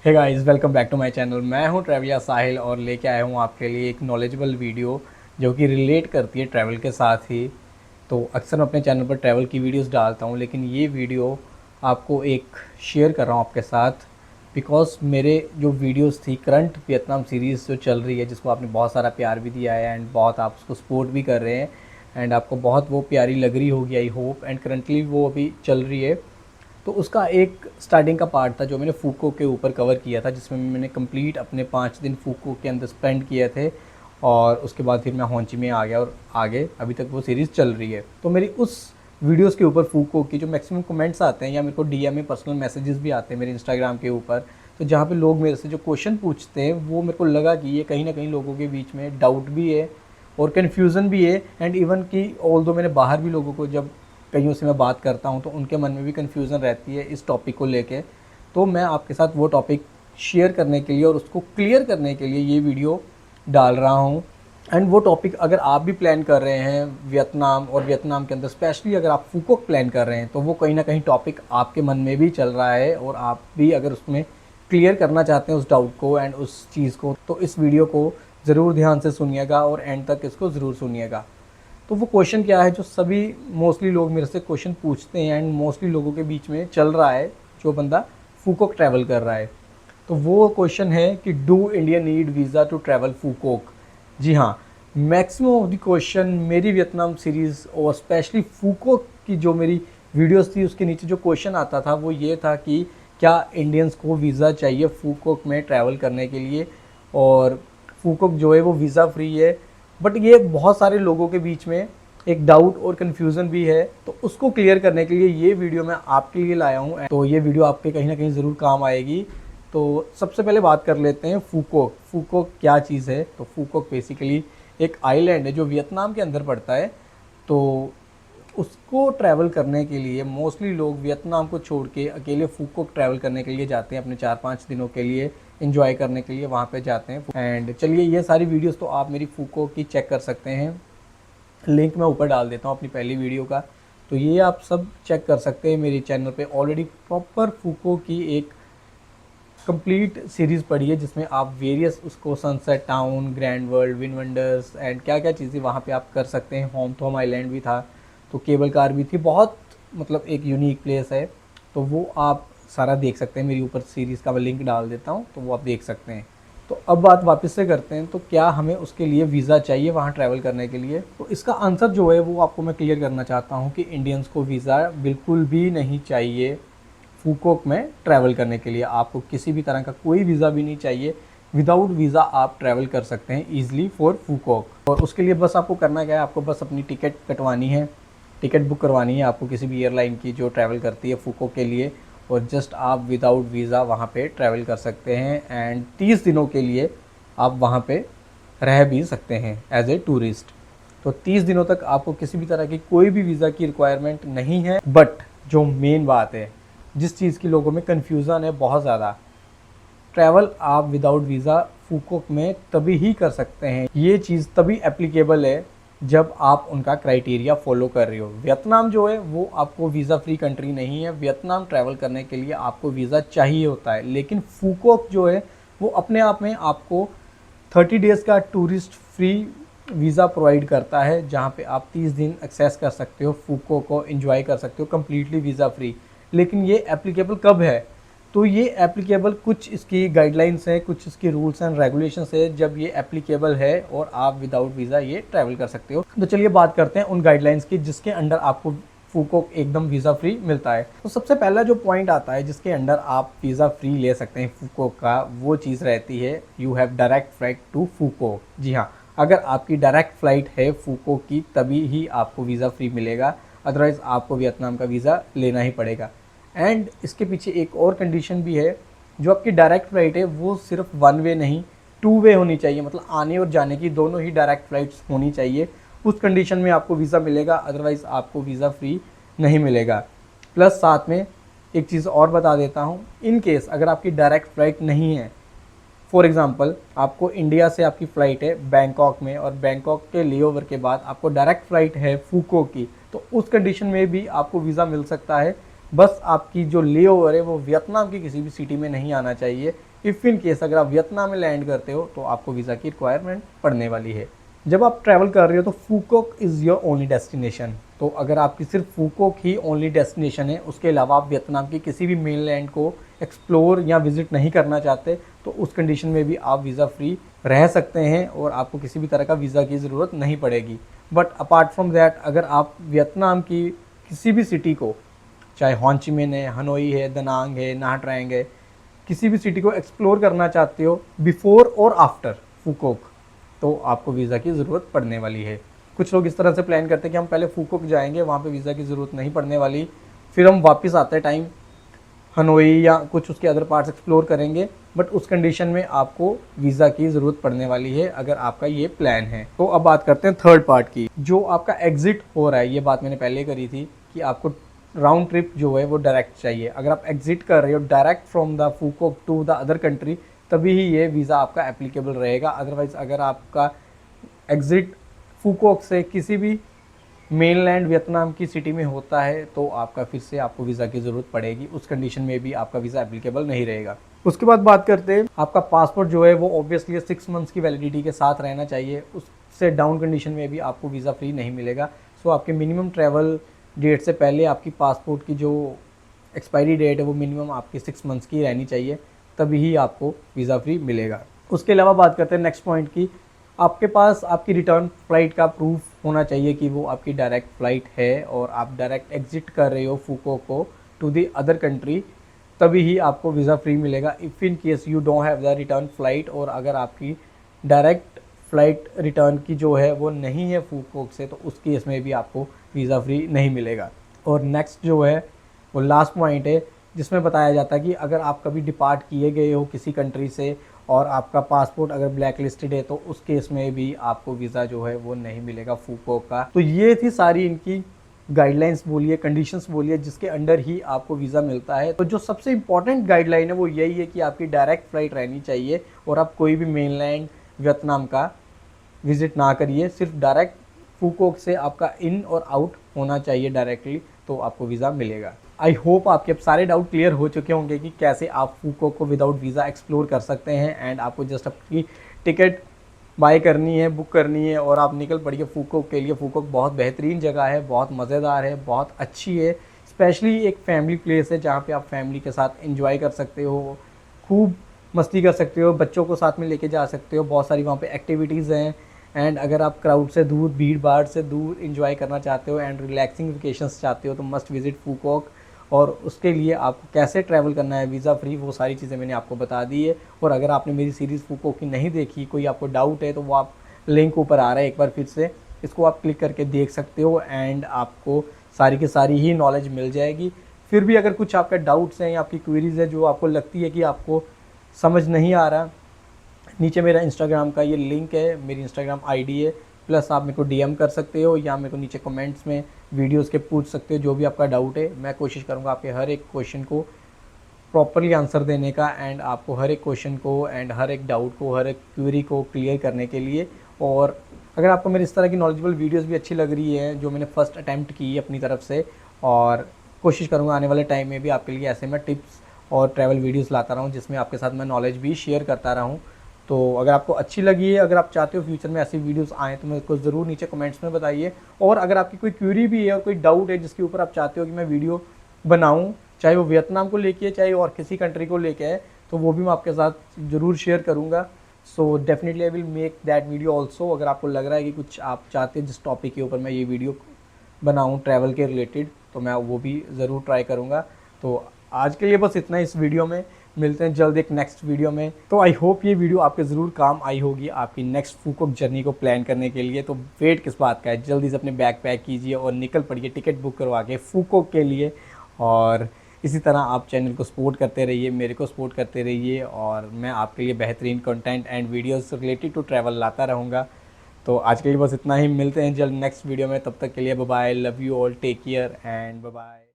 Hey guys, welcome back to my channel. मैं हूं ट्रैवलिया साहिल और लेके आया हूं आपके लिए एक नॉलेजेबल वीडियो जो कि रिलेट करती है ट्रैवल के साथ ही। तो अक्सर मैं अपने चैनल पर ट्रैवल की वीडियोस डालता हूं, लेकिन ये वीडियो आपको एक शेयर कर रहा हूं आपके साथ बिकॉज मेरे जो वीडियोस थी करंट वियतनाम सीरीज़ जो चल रही है, जिसको आपने बहुत सारा प्यार भी दिया है एंड बहुत आप उसको सपोर्ट भी कर रहे हैं एंड आपको बहुत वो प्यारी लग रही होगी आई होप, एंड करंटली वो अभी चल रही है। तो उसका एक स्टार्टिंग का पार्ट था जो मैंने फूको के ऊपर कवर किया था, जिसमें मैंने कंप्लीट अपने 5 दिन फूको के अंदर स्पेंड किए थे। और उसके बाद फिर मैं होंची में आ गया और आगे अभी तक वो सीरीज़ चल रही है। तो मेरी उस वीडियोस के ऊपर फूको की जो मैक्सिमम कमेंट्स आते हैं या मेरे को डीएम में पर्सनल मैसेजेस भी आते हैं मेरे इंस्टाग्राम के ऊपर, तो जहाँ पे लोग मेरे से जो क्वेश्चन पूछते हैं वो मेरे को लगा कि ये कहीं ना कहीं लोगों के बीच में डाउट भी है और कन्फ्यूज़न भी है। एंड इवन कि ऑल दो मैंने बाहर भी लोगों को जब कईयों से मैं बात करता हूँ तो उनके मन में भी कन्फ्यूज़न रहती है इस टॉपिक को लेके। तो मैं आपके साथ वो टॉपिक शेयर करने के लिए और उसको क्लियर करने के लिए ये वीडियो डाल रहा हूँ। एंड वो टॉपिक अगर आप भी प्लान कर रहे हैं वियतनाम और वियतनाम के अंदर स्पेशली अगर आप फूकोक प्लान कर रहे हैं तो वो कहीं ना कहीं टॉपिक आपके मन में भी चल रहा है और आप भी अगर उसमें क्लियर करना चाहते हैं उस डाउट को एंड उस चीज़ को, तो इस वीडियो को ज़रूर ध्यान से सुनिएगा और एंड तक इसको ज़रूर सुनिएगा। तो वो क्वेश्चन क्या है जो सभी मोस्टली लोग मेरे से क्वेश्चन पूछते हैं एंड मोस्टली लोगों के बीच में चल रहा है, जो बंदा फूकोक ट्रैवल कर रहा है। तो वो क्वेश्चन है कि do India need visa to travel Phu Quoc. जी हाँ, मैक्सिमम ऑफ द क्वेश्चन मेरी वियतनाम सीरीज़ और स्पेशली फूकोक की जो मेरी वीडियोस थी उसके नीचे जो क्वेश्चन आता था वो ये था कि क्या इंडियंस को वीज़ा चाहिए फूकोक में ट्रैवल करने के लिए, और फूकोक जो है वो वीज़ा फ्री है। बट ये बहुत सारे लोगों के बीच में एक डाउट और कन्फ्यूज़न भी है, तो उसको क्लियर करने के लिए ये वीडियो मैं आपके लिए लाया हूँ। तो ये वीडियो आपके कहीं ना कहीं ज़रूर काम आएगी। तो सबसे पहले बात कर लेते हैं फूकोक। फूकोक क्या चीज़ है? तो फूकोक बेसिकली एक आइलैंड है जो वियतनाम के अंदर पड़ता है। तो उसको ट्रैवल करने के लिए मोस्टली लोग वियतनाम को छोड़ के अकेले फूकोक ट्रैवल करने के लिए जाते हैं, अपने 4-5 दिनों के लिए इंजॉय करने के लिए वहाँ पे जाते हैं। एंड चलिए, ये सारी वीडियोस तो आप मेरी फूकोक की चेक कर सकते हैं, लिंक मैं ऊपर डाल देता हूँ अपनी पहली वीडियो का। तो ये आप सब चेक कर सकते हैं मेरे चैनल पे ऑलरेडी प्रॉपर फूकोक की एक कंप्लीट सीरीज़ पड़ी है, जिसमें आप वेरियस उसको sunset town, grand world, win wonders and क्या क्या चीज़ें वहाँ पे आप कर सकते हैं। होम थोम आइलैंड भी था, तो केबल कार भी थी, बहुत मतलब एक यूनिक प्लेस है। तो वो आप सारा देख सकते हैं, मेरी ऊपर सीरीज़ का मैं लिंक डाल देता हूँ तो वो आप देख सकते हैं। तो अब बात वापस से करते हैं, तो क्या हमें उसके लिए वीज़ा चाहिए वहाँ ट्रैवल करने के लिए? तो इसका आंसर जो है वो आपको मैं क्लियर करना चाहता हूँ कि इंडियंस को वीज़ा बिल्कुल भी नहीं चाहिए फूकोक में ट्रैवल करने के लिए। आपको किसी भी तरह का कोई वीज़ा भी नहीं चाहिए। विदाउट वीज़ा आप ट्रैवल कर सकते हैं ईजिली फॉर फूकोक। और उसके लिए बस आपको करना क्या है, आपको बस अपनी टिकट कटवानी है, टिकट बुक करवानी है आपको किसी भी एयरलाइन की जो ट्रैवल करती है फूकोक के लिए, और जस्ट आप विदाउट वीज़ा वहाँ पे ट्रैवल कर सकते हैं। एंड 30 दिनों के लिए आप वहाँ पे रह भी सकते हैं एज ए टूरिस्ट। तो 30 दिनों तक आपको किसी भी तरह की कोई भी वीज़ा की रिक्वायरमेंट नहीं है। बट जो मेन बात है, जिस चीज़ की लोगों में कन्फ्यूज़न है बहुत ज़्यादा, ट्रैवल आप विदाउट वीज़ा फूकोक में तभी ही कर सकते हैं। ये चीज़ तभी एप्लीकेबल है जब आप उनका क्राइटेरिया फॉलो कर रहे हो। वियतनाम जो है वो आपको वीज़ा फ्री कंट्री नहीं है, वियतनाम ट्रैवल करने के लिए आपको वीज़ा चाहिए होता है। लेकिन फूकोक जो है वो अपने आप में आपको 30 डेज़ का टूरिस्ट फ्री वीज़ा प्रोवाइड करता है, जहाँ पे आप 30 दिन एक्सेस कर सकते हो, फूकोक को एंजॉय कर सकते हो कम्प्लीटली वीज़ा फ्री। लेकिन ये एप्लीकेबल कब है? तो ये एप्लीकेबल, कुछ इसकी गाइडलाइंस है, कुछ इसके रूल्स एंड रेगुलेशंस है जब ये एप्लीकेबल है और आप विदाउट वीज़ा ये ट्रैवल कर सकते हो। तो चलिए बात करते हैं उन गाइडलाइंस की जिसके अंडर आपको फूकोक एकदम वीज़ा फ्री मिलता है। तो सबसे पहला जो पॉइंट आता है जिसके अंडर आप वीज़ा फ्री ले सकते हैं फूकोक का, वो चीज़ रहती है you have direct flight to Phu Quoc. जी हाँ, अगर आपकी डायरेक्ट फ़्लाइट है फूकोक की तभी ही आपको वीज़ा फ्री मिलेगा, अदरवाइज़ आपको वियतनाम का वीज़ा लेना ही पड़ेगा। एंड इसके पीछे एक और कंडीशन भी है, जो आपकी डायरेक्ट फ़्लाइट है वो सिर्फ वन वे नहीं, टू वे होनी चाहिए, मतलब आने और जाने की दोनों ही डायरेक्ट फ़्लाइट्स होनी चाहिए। उस कंडीशन में आपको वीज़ा मिलेगा, अदरवाइज़ आपको वीज़ा फ्री नहीं मिलेगा। प्लस साथ में एक चीज़ और बता देता हूँ, इन केस अगर आपकी डायरेक्ट फ़्लाइट नहीं है, फॉर एग्ज़ाम्पल आपको इंडिया से आपकी फ़्लाइट है बैंकॉक में और बैंकॉक के लेओवर के बाद आपको डायरेक्ट फ़्लाइट है फूकोक की, तो उस कंडीशन में भी आपको वीज़ा मिल सकता है। बस आपकी जो लेओवर है वो वियतनाम की किसी भी सिटी में नहीं आना चाहिए, इफ़ इन केस अगर आप वियतनाम में लैंड करते हो तो आपको वीज़ा की रिक्वायरमेंट पड़ने वाली है। जब आप ट्रैवल कर रहे हो तो फूकोक इज़ योर ओनली डेस्टिनेशन। तो अगर आपकी सिर्फ फूकोक ही ओनली डेस्टिनेशन है, उसके अलावा आप वियतनाम की किसी भी मेन लैंड को एक्सप्लोर या विज़िट नहीं करना चाहते, तो उस कंडीशन में भी आप वीज़ा फ्री रह सकते हैं और आपको किसी भी तरह का वीज़ा की ज़रूरत नहीं पड़ेगी। बट अपार्ट फ्रॉम दैट, अगर आप वियतनाम की किसी भी सिटी को, चाहे होंचिमिन है, हनोई है, दनांग है, nha Trang है, किसी भी सिटी को एक्सप्लोर करना चाहते हो बिफोर और आफ्टर फूकोक, तो आपको वीज़ा की ज़रूरत पड़ने वाली है। कुछ लोग इस तरह से प्लान करते हैं कि हम पहले फूकोक जाएंगे, वहाँ पे वीज़ा की ज़रूरत नहीं पड़ने वाली, फिर हम वापस आते टाइम हनोई या कुछ उसके अदर पार्ट्स एक्सप्लोर करेंगे। बट उस कंडीशन में आपको वीज़ा की ज़रूरत पड़ने वाली है अगर आपका ये प्लान है। तो अब बात करते हैं थर्ड पार्ट की, जो आपका एग्ज़िट हो रहा है। ये बात मैंने पहले करी थी कि आपको राउंड ट्रिप जो है वो डायरेक्ट चाहिए। अगर आप एग्ज़िट कर रहे हो direct from the Phu Quoc to the other country, तभी ही ये वीज़ा आपका एप्लीकेबल रहेगा। अदरवाइज़ अगर आपका एग्ज़िट फूकोक से किसी भी मेनलैंड वियतनाम की सिटी में होता है तो आपका फिर से आपको वीज़ा की ज़रूरत पड़ेगी, उस कंडीशन में भी आपका वीज़ा एप्लीकेबल नहीं रहेगा। उसके बाद बात करते हैं, आपका पासपोर्ट जो है वो ऑब्वियसली 6 मंथ्स की वैलिडिटी के साथ रहना चाहिए, उससे डाउन कंडीशन में भी आपको वीज़ा फ्री नहीं मिलेगा। सो आपके मिनिमम ट्रैवल डेट से पहले आपकी पासपोर्ट की जो एक्सपायरी डेट है वो मिनिमम आपकी 6 मंथ्स की रहनी चाहिए, तभी ही आपको वीज़ा फ्री मिलेगा। उसके अलावा बात करते हैं नेक्स्ट पॉइंट की, आपके पास आपकी रिटर्न फ़्लाइट का प्रूफ होना चाहिए कि वो आपकी डायरेक्ट फ़्लाइट है और आप डायरेक्ट एग्ज़िट कर रहे हो फूकोक को टू दी अदर कंट्री, तभी ही आपको वीज़ा फ्री मिलेगा। If in case you don't have the return flight, और अगर आपकी डायरेक्ट फ़्लाइट रिटर्न की जो है वो नहीं है फूकोक से, तो उस केस में भी आपको वीज़ा फ्री नहीं मिलेगा। और नेक्स्ट जो है वो लास्ट पॉइंट है, जिसमें बताया जाता है कि अगर आप कभी डिपार्ट किए गए हो किसी कंट्री से और आपका पासपोर्ट अगर ब्लैक लिस्टेड है, तो उस केस में भी आपको वीज़ा जो है वो नहीं मिलेगा फूकोक का। तो ये थी सारी इनकी गाइडलाइंस बोलिए, कंडीशंस बोलिए, जिसके अंडर ही आपको वीज़ा मिलता है। तो जो सबसे इंपॉर्टेंट गाइडलाइन है वो यही है कि आपकी डायरेक्ट फ़्लाइट रहनी चाहिए और आप कोई भी मेनलैंड वियतनाम का विज़िट ना करिए, सिर्फ डायरेक्ट फूकोक से आपका इन और आउट होना चाहिए डायरेक्टली, तो आपको वीज़ा मिलेगा। आई होप आपके अब सारे डाउट क्लियर हो चुके होंगे कि कैसे आप फूकोक को विदाउट वीज़ा एक्सप्लोर कर सकते हैं। एंड आपको जस्ट अपनी टिकट बाय करनी है, बुक करनी है और आप निकल पड़िए फूकोक के लिए। फूकोक बहुत बेहतरीन जगह है, बहुत मज़ेदार है, बहुत अच्छी है। स्पेशली एक फैमिली प्लेस है जहाँ पे आप फैमिली के साथ एंजॉय कर सकते हो, खूब मस्ती कर सकते हो, बच्चों को साथ में लेके जा सकते हो। बहुत सारी वहाँ पे एक्टिविटीज़ हैं। एंड अगर आप क्राउड से दूर, भीड़ भाड़ से दूर एंजॉय करना चाहते हो एंड रिलैक्सिंग वेकेशंस चाहते हो, तो मस्ट विजिट फूकोक। और उसके लिए आपको कैसे ट्रैवल करना है वीज़ा फ्री, वो सारी चीज़ें मैंने आपको बता दी है। और अगर आपने मेरी सीरीज़ फूकोक की नहीं देखी, कोई आपको डाउट है, तो वो आप लिंक ऊपर आ रहा है, एक बार फिर से इसको आप क्लिक करके देख सकते हो एंड आपको सारी की सारी ही नॉलेज मिल जाएगी। फिर भी अगर कुछ आपका डाउट्स हैं या आपकी क्वेरीज़ है जो आपको लगती है कि आपको समझ नहीं आ रहा, नीचे मेरा इंस्टाग्राम का ये लिंक है, मेरी इंस्टाग्राम आईडी है, प्लस आप मेरे को डीएम कर सकते हो या मेरे को नीचे कमेंट्स में वीडियोस के पूछ सकते हो जो भी आपका डाउट है। मैं कोशिश करूँगा आपके हर एक क्वेश्चन को प्रॉपरली आंसर देने का एंड आपको हर एक क्वेश्चन को एंड हर एक डाउट को, हर एक क्वेरी को क्लियर करने के लिए। और अगर आपको मेरी इस तरह की नॉलेजेबल वीडियोस भी अच्छी लग रही है जो मैंने फ़र्स्ट अटैम्प्ट की है अपनी तरफ से, और कोशिश करूँगा आने वाले टाइम में भी आपके लिए ऐसे मैं टिप्स और ट्रैवल वीडियोस लाता रहूँ जिसमें आपके साथ मैं नॉलेज भी शेयर करता रहूँ। तो अगर आपको अच्छी लगी है, अगर आप चाहते हो फ्यूचर में ऐसी वीडियोस आएँ, तो मेरे को ज़रूर नीचे कमेंट्स में बताइए। और अगर आपकी कोई क्वेरी भी है और कोई डाउट है जिसके ऊपर आप चाहते हो कि मैं वीडियो बनाऊँ, चाहे वो वियतनाम को लेके है, चाहे और किसी कंट्री को लेके है, तो वो भी मैं आपके साथ ज़रूर शेयर करूँगा। So definitely I will make that video also. अगर आपको लग रहा है कि कुछ आप चाहते हैं जिस टॉपिक के ऊपर मैं ये वीडियो बनाऊँ ट्रैवल के रिलेटेड, तो मैं वो भी ज़रूर ट्राई करूँगा। तो आज के लिए बस इतना इस वीडियो में, मिलते हैं जल्द एक नेक्स्ट वीडियो में। तो आई होप ये वीडियो आपके ज़रूर काम आई होगी आपकी नेक्स्ट फूकोक जर्नी को प्लान करने के लिए। तो वेट किस बात का है, जल्दी से अपने बैग पैक कीजिए और निकल पड़िए टिकट बुक करवा के फूकोक के लिए। और इसी तरह आप चैनल को सपोर्ट करते रहिए, मेरे को सपोर्ट करते रहिए, और मैं आपके लिए बेहतरीन content and videos related to travel लाता रहूँगा। तो आज के लिए बस इतना ही, मिलते हैं जल्द नेक्स्ट वीडियो में। तब तक के लिए bye bye, love you all, take care and bye bye.